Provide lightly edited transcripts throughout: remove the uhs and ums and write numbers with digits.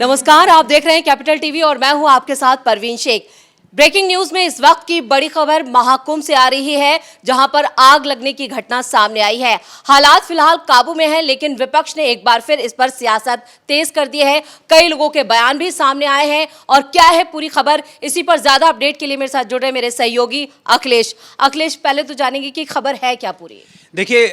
नमस्कार, आप देख रहे हैं कैपिटल टीवी और मैं हूं आपके साथ परवीन शेख। ब्रेकिंग न्यूज में इस वक्त की बड़ी खबर महाकुंभ से आ रही है, जहां पर आग लगने की घटना सामने आई है। हालात फिलहाल काबू में हैं, लेकिन विपक्ष ने एक बार फिर इस पर सियासत तेज कर दी है। कई लोगों के बयान भी सामने आए हैं और क्या है पूरी खबर, इसी पर ज्यादा अपडेट के लिए मेरे साथ जुड़ रहे मेरे सहयोगी अखिलेश। अखिलेश, पहले तो जानेंगे कि खबर है क्या पूरी। देखिए,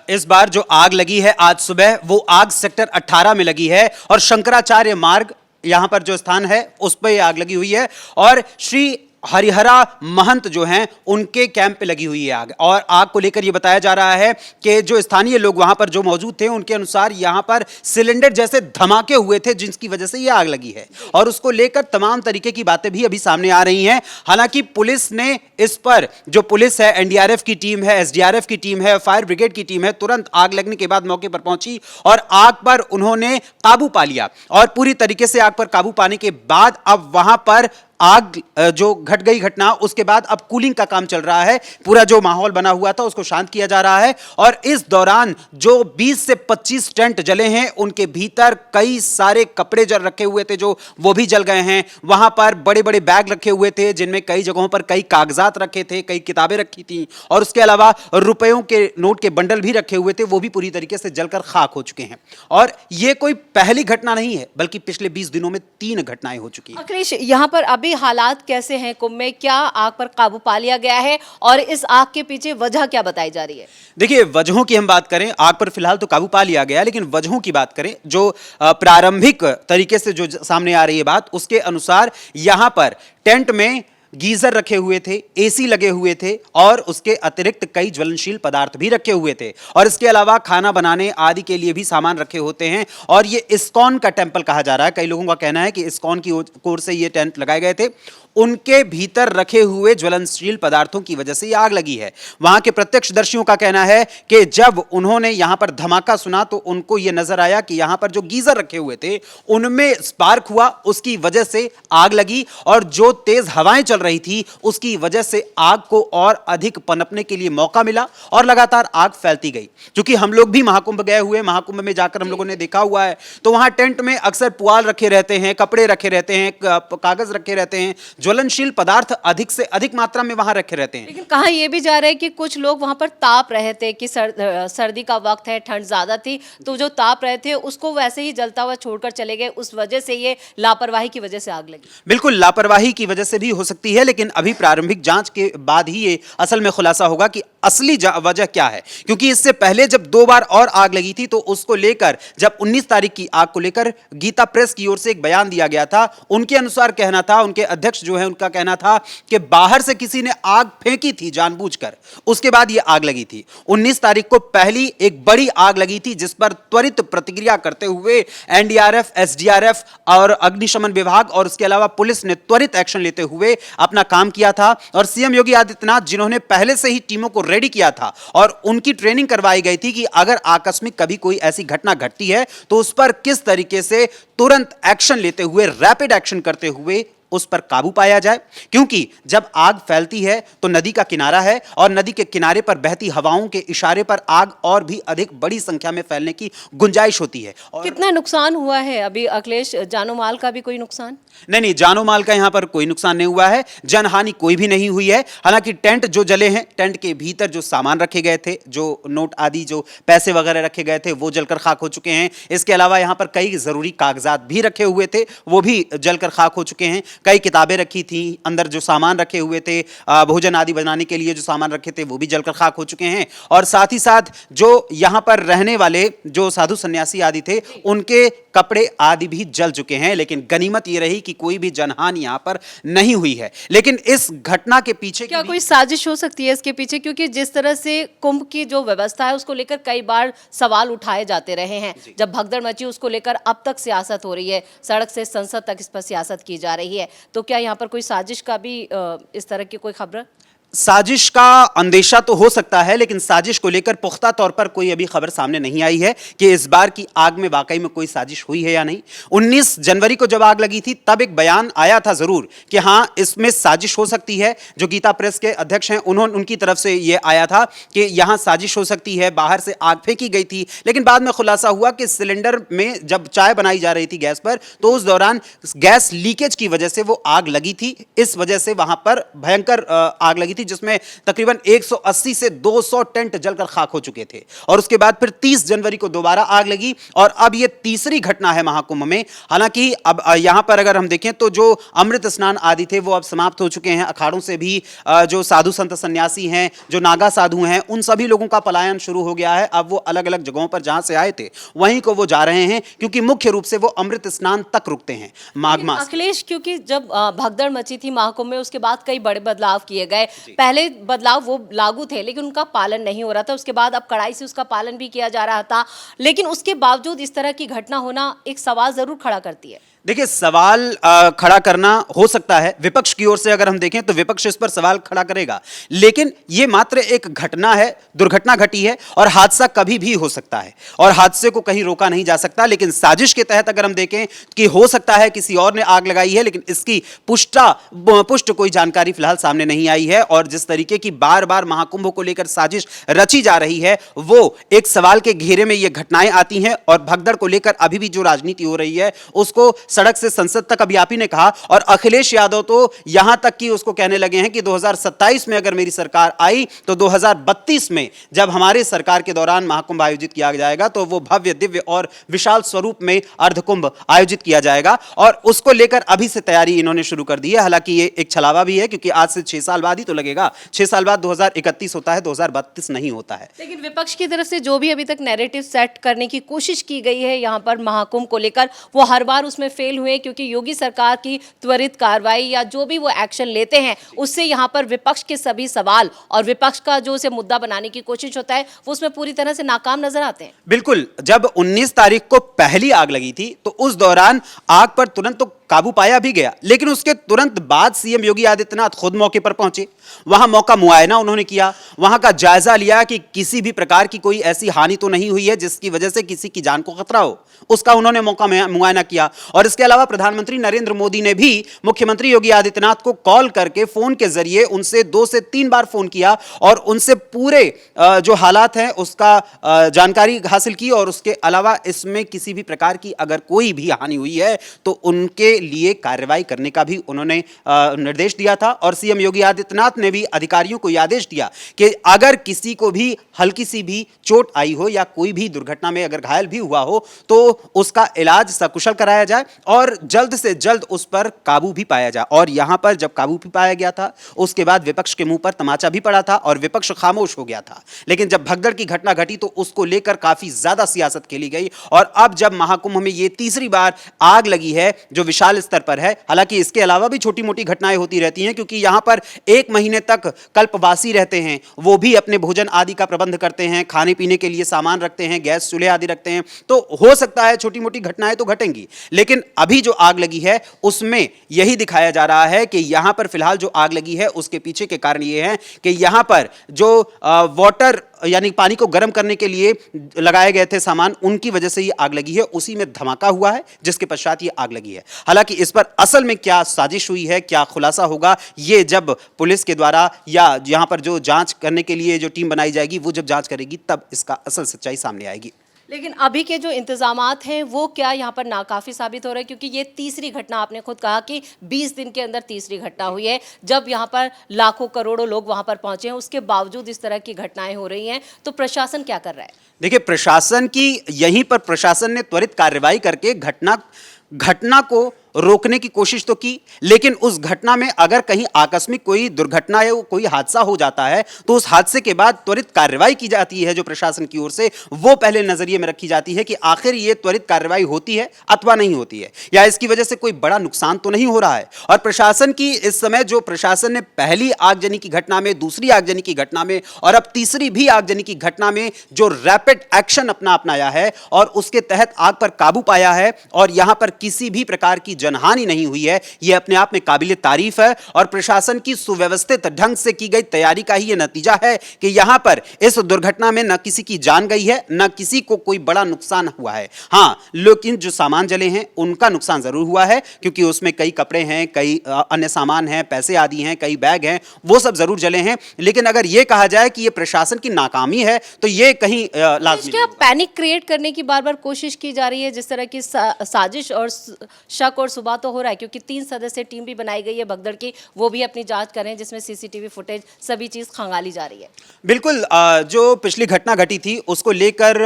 इस बार जो आग लगी है आज सुबह, वो आग सेक्टर 18 में लगी है और शंकराचार्य मार्ग यहां पर जो स्थान है उस पर यह आग लगी हुई है और श्री हरिहरा महंत जो हैं उनके कैंप पे लगी हुई है आग। और आग को लेकर यह बताया जा रहा है कि जो स्थानीय लोग वहां पर जो मौजूद थे उनके अनुसार यहां पर सिलेंडर जैसे धमाके हुए थे जिसकी वजह से यह आग लगी है और उसको लेकर तमाम तरीके की बातें भी अभी सामने आ रही हैं। हालांकि पुलिस ने इस पर, जो पुलिस है, एनडीआरएफ की टीम है, एसडीआरएफ की टीम है, फायर ब्रिगेड की टीम है, तुरंत आग लगने के बाद मौके पर पहुंची और आग पर उन्होंने काबू पा लिया। और पूरी तरीके से आग पर काबू पाने के बाद अब वहां पर आग जो घट गई घटना, उसके बाद अब कूलिंग का काम चल रहा है। पूरा जो माहौल बना हुआ था उसको शांत किया जा रहा है और इस दौरान जो 20 से 25 टेंट जले हैं उनके भीतर कई सारे कपड़े जल रखे हुए थे जो वो भी जल गए हैं। वहां पर बड़े बड़े बैग रखे हुए थे जिनमें कई जगहों पर कई कागजात रखे थे, कई किताबें रखी थी और उसके अलावा रुपयों के नोट के बंडल भी रखे हुए थे, वो भी पूरी तरीके से जलकर खाक हो चुके हैं। और यह कोई पहली घटना नहीं है, बल्कि पिछले 20 दिनों में 3 घटनाएं हो चुकी हैं। अखिलेश, यहाँ पर अभी हालात कैसे हैं कुंभ में? क्या आग पर काबू पा लिया गया है और इस आग के पीछे वजह क्या बताई जा रही है? देखिए, वजहों की हम बात करें, आग पर फिलहाल तो काबू पा लिया गया, लेकिन वजहों की बात करें, जो प्रारंभिक तरीके से जो सामने आ रही है बात, उसके अनुसार यहां पर टेंट में गीजर रखे हुए थे, एसी लगे हुए थे और उसके अतिरिक्त कई ज्वलनशील पदार्थ भी रखे हुए थे और इसके अलावा खाना बनाने आदि के लिए भी सामान रखे होते हैं। और ये इस्कॉन का टेंपल कहा जा रहा है। कई लोगों का कहना है कि इस्कॉन की ओर से ये टेंट लगाए गए थे, उनके भीतर रखे हुए ज्वलनशील पदार्थों की वजह से यह आग लगी है। वहां के प्रत्यक्षदर्शियों का कहना है कि जब उन्होंने यहां पर धमाका सुना तो उनको यह नजर आया कि यहां पर जो गीजर रखे हुए थे उनमें स्पार्क हुआ, उसकी वजह से आग लगी और जो तेज हवाएं चल रही थी उसकी वजह से आग को और अधिक पनपने के लिए मौका मिला और लगातार आग फैलती गई। क्योंकि हम लोग भी महाकुंभ गए हुए, महाकुंभ में जाकर हम लोगों ने देखा हुआ है, तो वहां टेंट में अक्सर पुआल रखे रहते हैं, कपड़े रखे रहते हैं, कागज रखे रहते हैं, ज्वलनशील पदार्थ अधिक से अधिक मात्रा में वहां रखे रहते हैं। लेकिन कहा यह भी जा रहा है कि कुछ लोग वहां पर ताप रहे थे कि सर्दी का वक्त है, ठंड ज्यादा थी, तो जो ताप रहे थे उसको वैसे ही जलता हुआ छोड़कर चले गए, उस वजह से ये लापरवाही की वजह से आग लगी। बिल्कुल, लापरवाही की वजह से भी हो सकती है, लेकिन अभी प्रारंभिक जांच के बाद ही ये असल में खुलासा होगा कि असली वजह क्या है। क्योंकि इससे पहले जब 2 बार और आग लगी थी तो उसको लेकर, जब 19 तारीख की आग को लेकर गीता प्रेस की ओर से एक बयान दिया गया था, उनके अनुसार कहना था, उनके अध्यक्ष जो है उनका कहना था कि बाहर से किसी ने आग फेंकी थी जानबूझकर, उसके बाद यह आग लगी थी। 19 तारीख को पहली एक बड़ी आग लगी थी जिस पर त्वरित प्रतिक्रिया करते हुए एनडीआरएफ, एसडीआरएफ और अग्निशमन विभाग और उसके अलावा पुलिस ने त्वरित एक्शन लेते हुए अपना काम किया था। और सीएम योगी आदित्यनाथ, जिन्होंने पहले से ही टीमों को रेडी किया था और उनकी ट्रेनिंग करवाई गई थी कि अगर आकस्मिक कभी कोई ऐसी घटना घटती है तो उस पर किस तरीके से तुरंत एक्शन लेते हुए, रैपिड एक्शन करते हुए उस पर काबू पाया जाए। क्योंकि जब आग फैलती है तो नदी का किनारा है और नदी के किनारे पर बहती हवाओं के इशारे पर आग और भी अधिक बड़ी संख्या में फैलने की गुंजाइश होती है। और कितना नुकसान हुआ है अभी अखिलेश? जानो माल का भी कोई नुकसान? नहीं, जानो माल का यहां पर कोई नुकसान नहीं हुआ है, जनहानि कोई भी नहीं हुई है। हालांकि टेंट जो जले हैं, टेंट के भीतर जो सामान रखे गए थे, जो नोट आदि, जो पैसे वगैरह रखे गए थे, वो जलकर खाक हो चुके हैं। इसके अलावा यहां पर कई जरूरी कागजात भी रखे हुए थे, वो भी जलकर खाक हो चुके हैं। कई किताबें रखी थी, अंदर जो सामान रखे हुए थे, भोजन आदि बनाने के लिए जो सामान रखे थे, वो भी जलकर खाक हो चुके हैं। और साथ ही साथ जो यहां पर रहने वाले जो साधु सन्यासी आदि थे, उनके कपड़े आदि भी जल चुके हैं। लेकिन गनीमत यह रही कि कोई भी जनहानि यहां पर नहीं हुई है। लेकिन इस घटना के पीछे क्या कोई साजिश हो सकती है इसके पीछे? क्योंकि जिस तरह से कुंभ की जो व्यवस्था है उसको लेकर कई बार सवाल उठाए जाते रहे हैं। जब भगदड़ मची उसको लेकर अब तक सियासत हो रही है, सड़क से संसद तक इस पर सियासत की जा रही है, तो क्या यहाँ पर कोई साजिश का भी इस तरह की कोई खबर? साजिश का अंदेशा तो हो सकता है, लेकिन साजिश को लेकर पुख्ता तौर पर कोई अभी खबर सामने नहीं आई है कि इस बार की आग में वाकई में कोई साजिश हुई है या नहीं। 19 जनवरी को जब आग लगी थी तब एक बयान आया था जरूर कि हां इसमें साजिश हो सकती है। जो गीता प्रेस के अध्यक्ष हैं उनकी तरफ से यह आया था कि यहां साजिश हो सकती है, बाहर से आग फेंकी गई थी। लेकिन बाद में खुलासा हुआ कि सिलेंडर में जब चाय बनाई जा रही थी गैस पर, तो उस दौरान गैस लीकेज की वजह से वो आग लगी थी। इस वजह से वहां पर भयंकर आग लगी थी जिसमें तकरीबन 180 से 200 टेंट जलकर खाक हो चुके थे। और उसके बाद फिर 30 जनवरी को दोबारा आग लगी और अब यह तीसरी घटना है महाकुंभ में। हालांकि अब यहां पर अगर हम देखें तो जो अमृत स्नान आदि थे वो अब समाप्त हो चुके हैं। अखाड़ों से भी जो साधु संत सन्यासी हैं, जो नागा साधु हैं, उन सभी लोगों का पलायन शुरू हो गया है। अब वो अलग अलग जगहों पर जहां से आए थे वहीं को वो जा रहे हैं, क्योंकि मुख्य रूप से वो अमृत स्नान तक रुकते हैं माघ मास। अखिलेश, क्योंकि जब भगदड़ मची थी महाकुंभ में, उसके बाद कई बड़े बदलाव किए गए। पहले बदलाव वो लागू थे लेकिन उनका पालन नहीं हो रहा था। उसके बाद अब कड़ाई से उसका पालन भी किया जा रहा था, लेकिन उसके बावजूद इस तरह की घटना होना एक सवाल जरूर खड़ा करती है। देखिए, सवाल खड़ा करना हो सकता है। विपक्ष की ओर से अगर हम देखें तो विपक्ष इस पर सवाल खड़ा करेगा, लेकिन यह मात्र एक घटना है, दुर्घटना घटी है और हादसा कभी भी हो सकता है और हादसे को कहीं रोका नहीं जा सकता। लेकिन साजिश के तहत अगर हम देखें कि हो सकता है किसी और ने आग लगाई है, लेकिन इसकी पुष्ट कोई जानकारी फिलहाल सामने नहीं आई है। और जिस तरीके की बार बार महाकुंभ को लेकर साजिश रची जा रही है, वो एक सवाल के घेरे में ये घटनाएं आती हैं। और भगदड़ को लेकर अभी भी जो राजनीति हो रही है उसको सड़क से संसद तक अभी आप ही ने कहा, और अखिलेश यादव तो यहां तक कि उसको कहने लगे हैं कि 2027 में अगर मेरी सरकार आई तो 2032 में जब हमारे सरकार के दौरान महाकुंभ आयोजित किया जाएगा तो वो भव्य दिव्य और विशाल स्वरूप में अर्धकुंभ आयोजित किया जाएगा। और उसको लेकर अभी से तैयारी इन्होंने शुरू कर दी है। हालांकि ये एक छलावा भी है, क्योंकि आज से 6 साल बाद ही तो लगेगा। 6 साल बाद 2031 होता है, 2032 नहीं होता है। लेकिन विपक्ष की तरफ से जो भी अभी तक नैरेटिव सेट करने की कोशिश की गई है यहाँ पर महाकुंभ को लेकर, वो हर बार उसमें फेल हुए, क्योंकि योगी सरकार की त्वरित कार्रवाई या जो भी वो एक्शन लेते हैं उससे यहाँ पर विपक्ष के सभी सवाल और विपक्ष का जो उसे मुद्दा बनाने की कोशिश होता है वो उसमें पूरी तरह से नाकाम नजर आते हैं। बिल्कुल, जब 19 तारीख को पहली आग लगी थी तो उस दौरान आग पर तुरंत तो काबू पाया भी गया, लेकिन उसके तुरंत बाद सीएम योगी आदित्यनाथ खुद मौके पर पहुंचे। वहां मौका मुआयना उन्होंने किया, वहां का जायजा लिया कि किसी भी प्रकार की कोई ऐसी हानि तो नहीं हुई है जिसकी वजह से किसी की जान को खतरा हो। उसका उन्होंने मौका मुआयना किया। और इसके अलावा प्रधानमंत्री नरेंद्र मोदी ने भी मुख्यमंत्री योगी आदित्यनाथ को कॉल करके फोन के जरिए उनसे 2 से 3 बार फोन किया और उनसे पूरे जो हालात हैं उसका जानकारी हासिल की। और उसके अलावा इसमें किसी भी प्रकार की अगर कोई भी हानि हुई है तो उनके लिए कार्रवाई करने का भी उन्होंने निर्देश दिया था। और सीएम योगी आदित्यनाथ ने भी अधिकारियों को यह आदेश दिया कि अगर किसी को भी हल्की सी भी चोट आई हो या कोई भी दुर्घटना में अगर घायल भी हुआ हो तो उसका इलाज सकुशल कराया जाए और जल्द से जल्द उस पर काबू भी पाया जाए। और यहां पर जब काबू भी पाया गया था उसके बाद विपक्ष के मुंह पर तमाचा भी पड़ा था और विपक्ष खामोश हो गया था। लेकिन जब भगदड़ की घटना घटी तो उसको लेकर काफी ज्यादा सियासत खेली गई। और अब जब महाकुंभ में यह तीसरी बार आग लगी है जो विशाल स्तर पर है, हालांकि इसके अलावा भी छोटी मोटी घटनाएं होती रहती हैं, क्योंकि यहां पर 1 महीने तक कल्पवासी रहते हैं, वो भी अपने भोजन आदि का प्रबंध करते हैं, खाने पीने के लिए सामान रखते हैं, गैस चूल्हे आदि रखते हैं। तो हो सकता है छोटी मोटी घटनाएं तो घटेंगी, लेकिन अभी जो आग लगी है उसमें यही दिखाया जा रहा है कि यहां पर फिलहाल जो आग लगी है उसके पीछे के कारण ये है कि यहां पर जो वाटर यानी पानी को गर्म करने के लिए लगाए गए थे सामान, उनकी वजह से ये आग लगी है। उसी में धमाका हुआ है जिसके पश्चात ये आग लगी है। हालांकि इस पर असल में क्या साजिश हुई है, क्या खुलासा होगा, ये जब पुलिस के द्वारा या यहां पर जो जांच करने के लिए जो टीम बनाई जाएगी वो जब जांच करेगी तब इसका असल सच्चाई सामने आएगी। लेकिन अभी के जो इंतजामात हैं वो क्या यहाँ पर नाकाफी साबित हो रहे हैं, क्योंकि ये तीसरी घटना, आपने खुद कहा कि 20 दिन के अंदर तीसरी घटना हुई है जब यहाँ पर लाखों करोड़ों लोग वहाँ पर पहुंचे हैं, उसके बावजूद इस तरह की घटनाएं हो रही हैं। तो प्रशासन क्या कर रहा है? देखिए, प्रशासन की यहीं पर प्रशासन ने त्वरित कार्रवाई करके घटना को रोकने की कोशिश तो की, लेकिन उस घटना में अगर कहीं आकस्मिक कोई दुर्घटना या कोई हादसा हो जाता है तो उस हादसे के बाद त्वरित कार्रवाई की जाती है जो प्रशासन की ओर से, वो पहले नजरिए में रखी जाती है कि आखिर ये त्वरित कार्रवाई होती है अथवा नहीं होती है, या इसकी वजह से कोई बड़ा नुकसान तो नहीं हो रहा है। और प्रशासन की इस समय जो प्रशासन ने पहली आगजनी की घटना में, दूसरी आगजनी की घटना में और अब तीसरी भी आगजनी की घटना में जो रैपिड एक्शन अपनाया है और उसके तहत आग पर काबू पाया है और यहां पर किसी भी प्रकार की जनहानि नहीं हुई है, यह अपने आप में काबिल तारीफ है और प्रशासन की सुव्यवस्थित ढंग से की गई तैयारी का ही यह नतीजा है कि यहां पर इस दुर्घटना में न किसी की जान गई है, न किसी को कोई बड़ा नुकसान हुआ है। हां, लेकिन जो सामान जले हैं उनका नुकसान जरूर हुआ है, क्योंकि उसमें कई कपड़े हैं, कई अन्य सामान हैं, पैसे आदि हैं, कई बैग हैं, वो सब जरूर जले हैं। लेकिन अगर यह कहा जाए कि यह प्रशासन की नाकामी है तो यह कहीं लाजमी क्या पैनिक क्रिएट करने की बार बार कोशिश की जा रही है? जिस तरह की साजिश और शक और सुबह तो हो रहा है, क्योंकि 3 सदस्यीय टीम भी बनाई गई है भगदड़ की, वो भी अपनी जांच करें, जिसमें सीसीटीवी फुटेज सभी चीज खंगाली जा रही है। बिल्कुल, जो पिछली घटना घटी थी उसको लेकर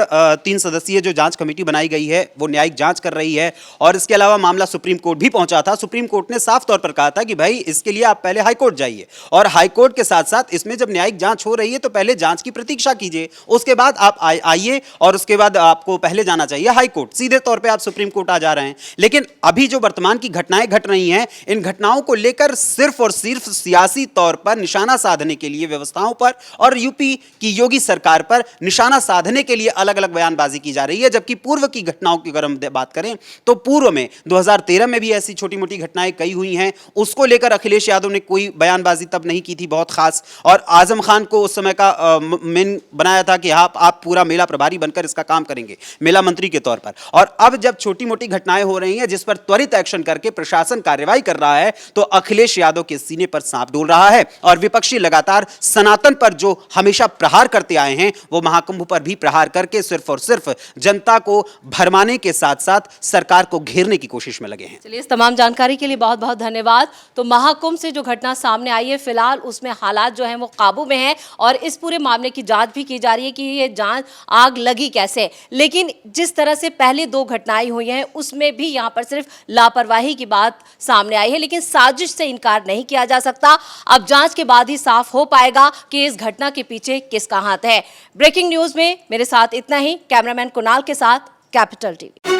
3 सदस्यीय जो जांच कमेटी बनाई गई है वो न्यायिक जांच कर रही है और इसके अलावा मामला सुप्रीम कोर्ट भी पहुंचा था। सुप्रीम कोर्ट ने साफ तौर पर कहा था कि भाई इसके लिए आप पहले हाई कोर्ट जाइए और हाई कोर्ट के साथ साथ इसमें जब न्यायिक जांच हो रही है तो पहले जांच की प्रतीक्षा कीजिए, उसके बाद आप आइए और उसके बाद आपको पहले जाना चाहिए हाई कोर्ट। सीधे तौर पे आप सुप्रीम कोर्ट आ जा रहे हैं। लेकिन अभी जो वर्तमान की घटनाएं घट रही हैं, इन घटनाओं को लेकर सिर्फ और सिर्फ सियासी तौर पर निशाना साधने के लिए व्यवस्थाओं पर और यूपी की योगी सरकार पर निशाना साधने के लिए अलग अलग बयानबाजी की जा रही है। जबकि पूर्व की घटनाओं की अगर हम बात करें तो पूर्व में 2013 में भी ऐसी छोटी मोटी घटनाएं कई हुई हैं, उसको लेकर अखिलेश यादव ने कोई बयानबाजी तब नहीं की थी बहुत खास, और आजम खान को उस समय का मेन बनाया था कि आप पूरा मेला प्रभारी बनकर इसका काम करेंगे, मेला मंत्री के तौर पर। और अब जब छोटी मोटी घटनाएं हो रही हैं जिस पर त्वरित एक्शन करके प्रशासन कार्रवाई कर रहा है तो अखिलेश यादव के सीने पर सांप डोल रहा है और विपक्षी लगातार सनातन पर जो हमेशा प्रहार करते आए हैं वो महाकुंभ पर भी प्रहार करके सिर्फ और सिर्फ जनता को भरमाने के साथ साथ सरकार को घेरने की कोशिश में लगे हैं। चलिए, इस तमाम जानकारी के लिए बहुत बहुत धन्यवाद। तो महाकुंभ से जो घटना सामने आई है, फिलहाल उसमें हालात जो हैं वो काबू में हैं और इस पूरे मामले की जांच भी की जा रही है कि ये जांच आग लगी कैसे। लेकिन जिस तरह से पहले 2 घटनाएं हुई हैं उसमें भी यहाँ पर सिर्फ लापरवाही की बात सामने आई है, लेकिन साजिश से इनकार नहीं किया जा सकता। अब जांच के बाद ही साफ हो पाएगा कि इस घटना के पीछे किसका हाथ है। ब्रेकिंग न्यूज में मेरे साथ इतना ही। कैमरामैन कुणाल के साथ कैपिटल टीवी।